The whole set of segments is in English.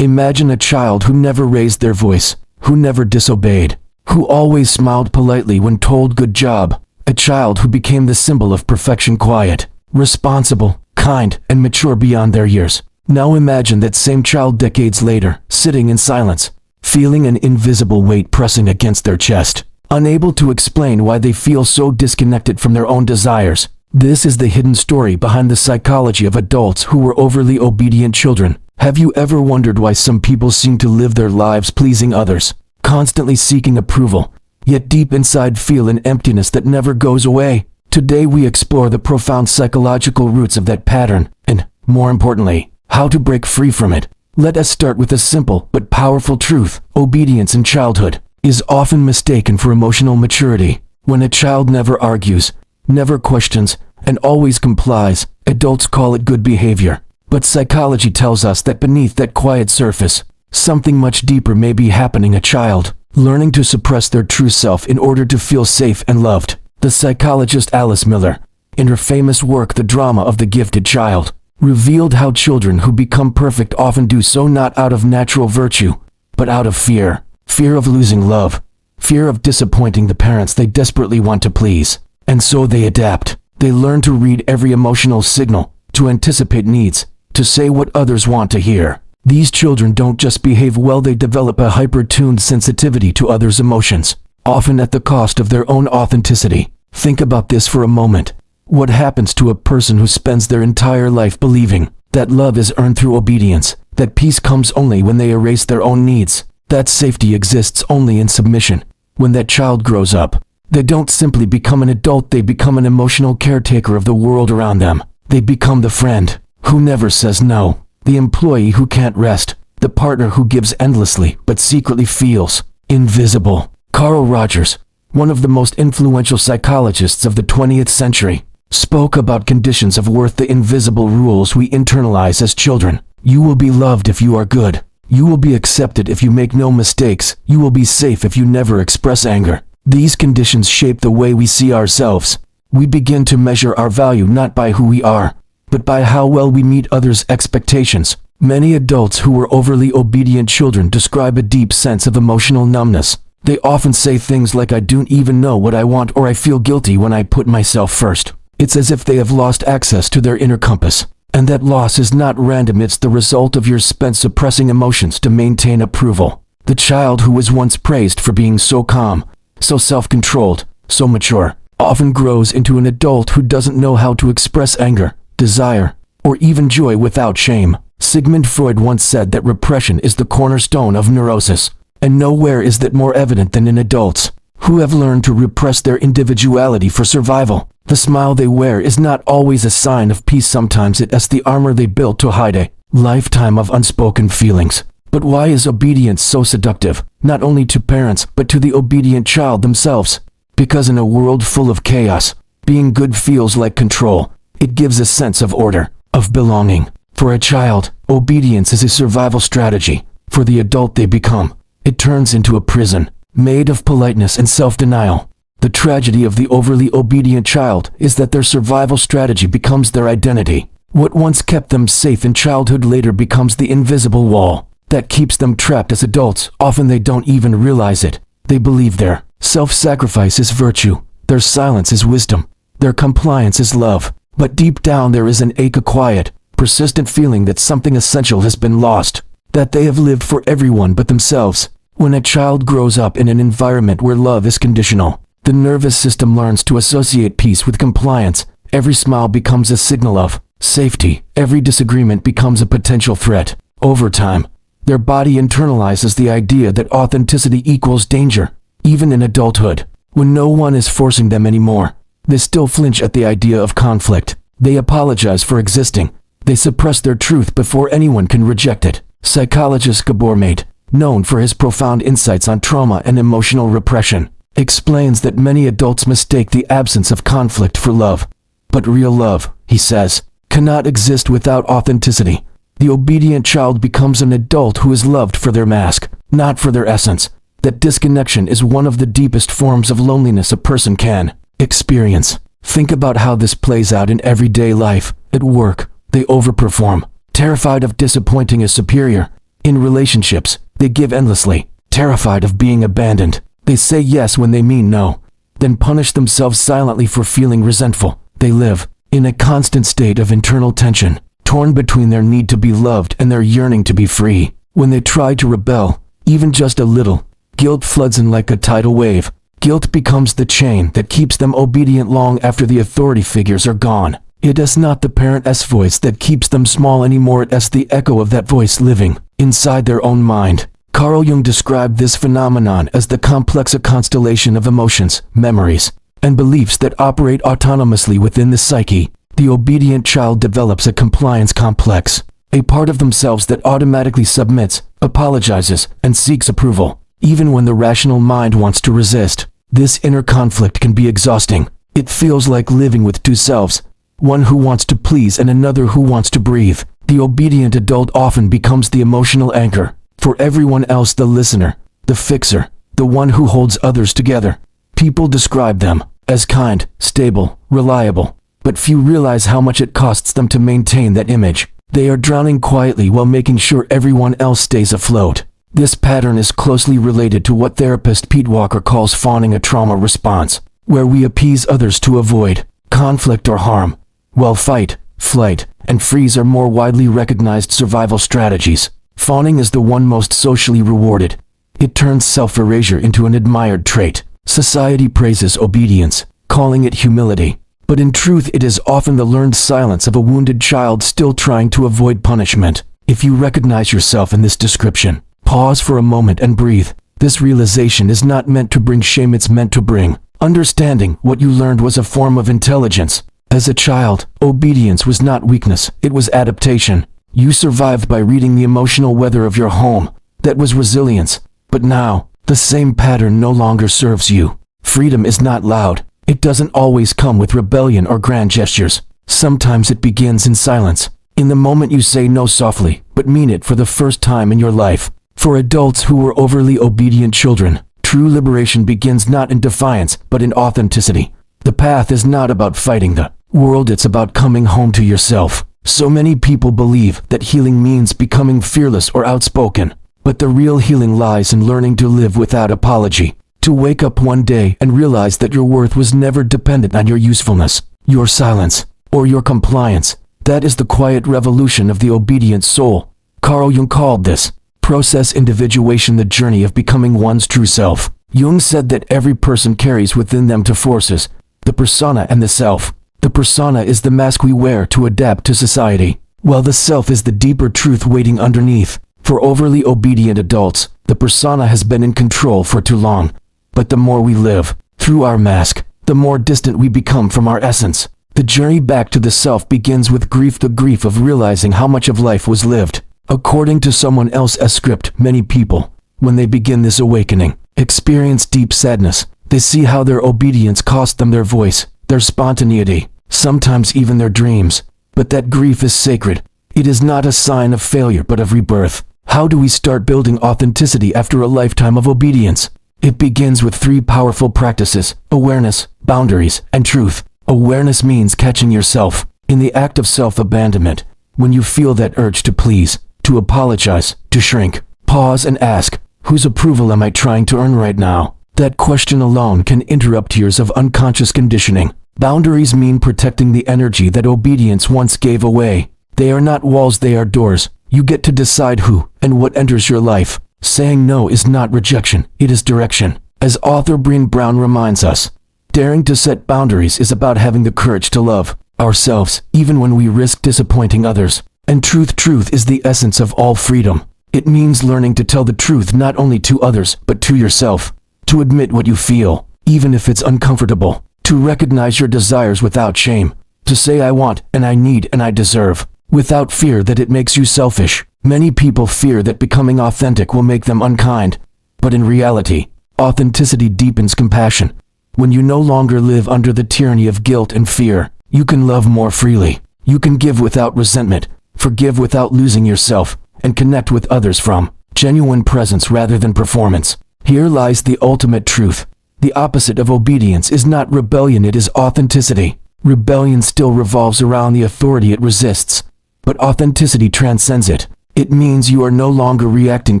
Imagine a child who never raised their voice, who never disobeyed, who always smiled politely when told good job. A child who became the symbol of perfection, quiet, responsible, kind, and mature beyond their years. Now imagine that same child decades later, sitting in silence, feeling an invisible weight pressing against their chest, unable to explain why they feel so disconnected from their own desires. This is the hidden story behind the psychology of adults who were overly obedient children. Have you ever wondered why some people seem to live their lives pleasing others, constantly seeking approval, yet deep inside feel an emptiness that never goes away? Today we explore the profound psychological roots of that pattern, and, more importantly, how to break free from it. Let us start with a simple but powerful truth. Obedience in childhood is often mistaken for emotional maturity. When a child never argues, never questions, and always complies, adults call it good behavior. But psychology tells us that beneath that quiet surface, something much deeper may be happening. A child learning to suppress their true self in order to feel safe and loved. The psychologist Alice Miller, in her famous work The Drama of the Gifted Child, revealed how children who become perfect often do so not out of natural virtue, but out of fear. Fear of losing love, fear of disappointing the parents they desperately want to please. And so they adapt. They learn to read every emotional signal, to anticipate needs, to say what others want to hear. These children don't just behave well, they develop a hyper-tuned sensitivity to others' emotions, often at the cost of their own authenticity. Think about this for a moment. What happens to a person who spends their entire life believing that love is earned through obedience, that peace comes only when they erase their own needs, that safety exists only in submission? When that child grows up, they don't simply become an adult, they become an emotional caretaker of the world around them. They become the friend who never says no, the employee who can't rest, the partner who gives endlessly but secretly feels invisible. Carl Rogers, one of the most influential psychologists of the 20th century, spoke about conditions of worth, the invisible rules we internalize as children. You will be loved if you are good. You will be accepted if you make no mistakes. You will be safe if you never express anger. These conditions shape the way we see ourselves. We begin to measure our value not by who we are, but by how well we meet others' expectations. Many adults who were overly obedient children describe a deep sense of emotional numbness. They often say things like, "I don't even know what I want," or "I feel guilty when I put myself first." It's as if they have lost access to their inner compass. And that loss is not random, it's the result of years spent suppressing emotions to maintain approval. The child who was once praised for being so calm, so self-controlled, so mature, often grows into an adult who doesn't know how to express anger, desire, or even joy without shame. Sigmund Freud once said that repression is the cornerstone of neurosis, and nowhere is that more evident than in adults who have learned to repress their individuality for survival. The smile they wear is not always a sign of peace, sometimes it is the armor they built to hide a lifetime of unspoken feelings. But why is obedience so seductive, not only to parents but to the obedient child themselves? Because in a world full of chaos, being good feels like control. It gives a sense of order, of belonging. For a child, obedience is a survival strategy. For the adult they become, it turns into a prison, made of politeness and self-denial. The tragedy of the overly obedient child is that their survival strategy becomes their identity. What once kept them safe in childhood later becomes the invisible wall that keeps them trapped as adults. Often they don't even realize it. They believe their self-sacrifice is virtue, their silence is wisdom, their compliance is love. But deep down there is an ache, a quiet, persistent feeling that something essential has been lost, that they have lived for everyone but themselves. When a child grows up in an environment where love is conditional, the nervous system learns to associate peace with compliance. Every smile becomes a signal of safety. Every disagreement becomes a potential threat. Over time, their body internalizes the idea that authenticity equals danger. Even in adulthood, when no one is forcing them anymore, they still flinch at the idea of conflict. They apologize for existing. They suppress their truth before anyone can reject it. Psychologist Gabor Mate, known for his profound insights on trauma and emotional repression, explains that many adults mistake the absence of conflict for love. But real love, he says, cannot exist without authenticity. The obedient child becomes an adult who is loved for their mask, not for their essence. That disconnection is one of the deepest forms of loneliness a person can experience. Think about how this plays out in everyday life. At work, they overperform, terrified of disappointing a superior, In relationships, they give endlessly, terrified of being abandoned. They say yes when they mean no, then punish themselves silently for feeling resentful. They live in a constant state of internal tension, torn between their need to be loved and their yearning to be free. When they try to rebel, even just a little, guilt floods in like a tidal wave. Guilt becomes the chain that keeps them obedient long after the authority figures are gone. It is not the parent's voice that keeps them small anymore, it is the echo of that voice living inside their own mind. Carl Jung described this phenomenon as the complex constellation of emotions, memories, and beliefs that operate autonomously within the psyche. The obedient child develops a compliance complex, a part of themselves that automatically submits, apologizes, and seeks approval, even when the rational mind wants to resist. This inner conflict can be exhausting. It feels like living with two selves, one who wants to please and another who wants to breathe. The obedient adult often becomes the emotional anchor for everyone else, the listener, the fixer, the one who holds others together. People describe them as kind, stable, reliable, but few realize how much it costs them to maintain that image. They are drowning quietly while making sure everyone else stays afloat. This pattern is closely related to what therapist Pete Walker calls fawning, a trauma response, where we appease others to avoid conflict or harm, while fight, flight, and freeze are more widely recognized survival strategies. Fawning is the one most socially rewarded. It turns self-erasure into an admired trait. Society praises obedience, calling it humility, but in truth it is often the learned silence of a wounded child still trying to avoid punishment. If you recognize yourself in this description, pause for a moment and breathe. This realization is not meant to bring shame, it's meant to bring understanding. What you learned was a form of intelligence. As a child, obedience was not weakness, it was adaptation. You survived by reading the emotional weather of your home. That was resilience. But now, the same pattern no longer serves you. Freedom is not loud. It doesn't always come with rebellion or grand gestures. Sometimes it begins in silence, in the moment you say no softly, but mean it for the first time in your life. For adults who were overly obedient children, true liberation begins not in defiance, but in authenticity. The path is not about fighting the world, it's about coming home to yourself. So many people believe that healing means becoming fearless or outspoken, but the real healing lies in learning to live without apology. To wake up one day and realize that your worth was never dependent on your usefulness, your silence, or your compliance. That is the quiet revolution of the obedient soul. Carl Jung called this process individuation, the journey of becoming one's true self. Jung said that every person carries within them two forces, the persona and the self. The persona is the mask we wear to adapt to society, while the self is the deeper truth waiting underneath. For overly obedient adults, the persona has been in control for too long. But the more we live through our mask, the more distant we become from our essence. The journey back to the self begins with grief, the grief of realizing how much of life was lived according to someone else's script. Many people, when they begin this awakening, experience deep sadness. They see how their obedience cost them their voice, their spontaneity, sometimes even their dreams. But that grief is sacred. It is not a sign of failure but of rebirth. How do we start building authenticity after a lifetime of obedience? It begins with 3 powerful practices: awareness, boundaries, and truth. Awareness means catching yourself in the act of self-abandonment. When you feel that urge to please, to apologize, to shrink, pause and ask, whose approval am I trying to earn right now? That question alone can interrupt years of unconscious conditioning. Boundaries mean protecting the energy that obedience once gave away. They are not walls, they are doors. You get to decide who and what enters your life. Saying no is not rejection, it is direction. As author Brené Brown reminds us, daring to set boundaries is about having the courage to love ourselves, even when we risk disappointing others. And truth is the essence of all freedom. It means learning to tell the truth not only to others, but to yourself. To admit what you feel, even if it's uncomfortable. To recognize your desires without shame. To say I want, and I need, and I deserve, without fear that it makes you selfish. Many people fear that becoming authentic will make them unkind. But in reality, authenticity deepens compassion. When you no longer live under the tyranny of guilt and fear, you can love more freely. You can give without resentment, forgive without losing yourself, and connect with others from genuine presence rather than performance. Here lies the ultimate truth. The opposite of obedience is not rebellion, it is authenticity. Rebellion still revolves around the authority it resists, but authenticity transcends it. It means you are no longer reacting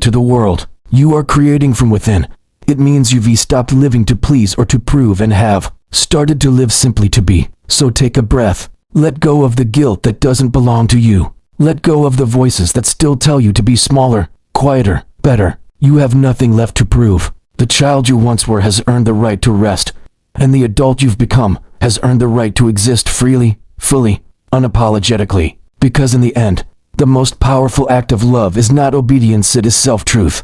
to the world. You are creating from within. It means you've stopped living to please or to prove and have started to live simply to be. So take a breath. Let go of the guilt that doesn't belong to you. Let go of the voices that still tell you to be smaller, quieter, better. You have nothing left to prove. The child you once were has earned the right to rest, and the adult you've become has earned the right to exist freely, fully, unapologetically. Because in the end, the most powerful act of love is not obedience, it is self-truth.